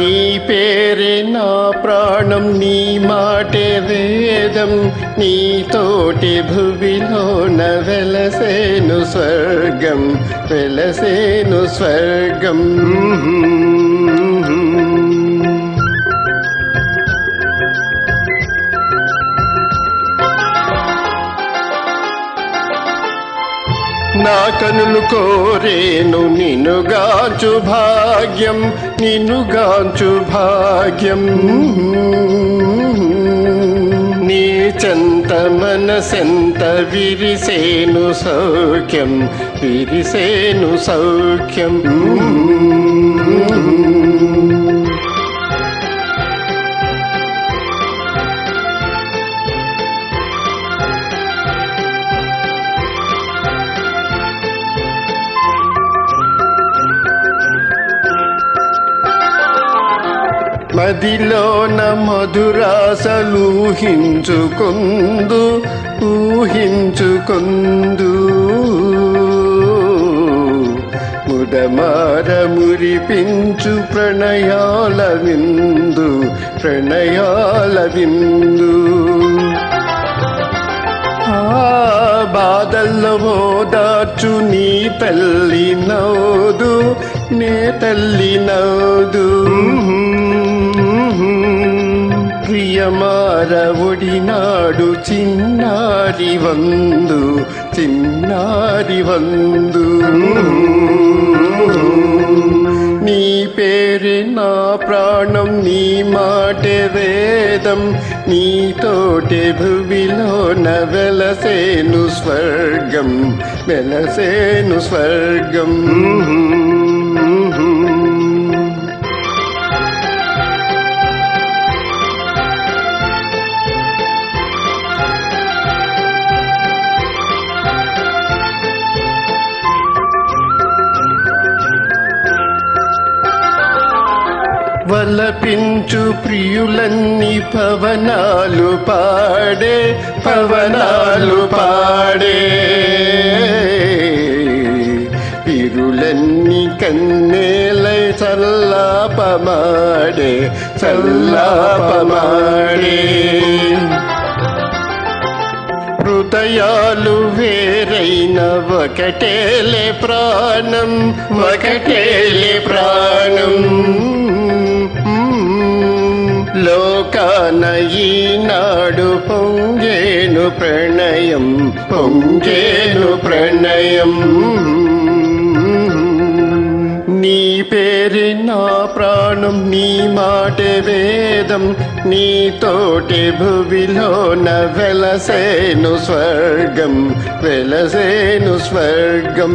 నీ పేరే నా ప్రాణం, నీ మాటే వేదం, నీతోటి భువిలోన వెలసేను స్వర్గం, వెలసేను స్వర్గం. నా కనులు కోరేను నిన్నుగాంచు భాగ్యం, నిన్నుగాంచు భాగ్యం. నీ చెంత మనసెంత విరిసేను సౌఖ్యం, విరిసేను సౌఖ్యం. మదిలోన మధురాసలూహించుకొందు, ఊహించుకొందు. ముదమార మురిపించు ప్రణయాల విందు, ప్రణయాల విందు. బాధల్లో ఓదార్చు నీ తల్లి నవ్వుదు, నే తల్లి నవ్వుదు. ప్రియమార ఒడినాడు చిన్నారి వందు, చిన్నారి వందు. నీ పేరే నా ప్రాణం, నీ మాటే వేదం, నీతోటే భువిలోన వెలసేను స్వర్గం, వెలసేను స్వర్గం. వలపించు ప్రియులన్నీ పవనాలు పాడే, పవనాలు పాడే. ఇరులన్నీ కన్నేలై చల్లాపమాడే, చల్లాపమాడే. హృదయాలు వేరైన ఒకటేలే ప్రాణం, ఒకటేలే ప్రాణం. లోకాన ఈనాడు పొంగేను ప్రణయం, పొంగేను ప్రణయం. నీ పేరే నా ప్రాణం, నీ మాటే వేదం, నీతోటి భువిలోన వెలసేను స్వర్గం, వెలసేను స్వర్గం.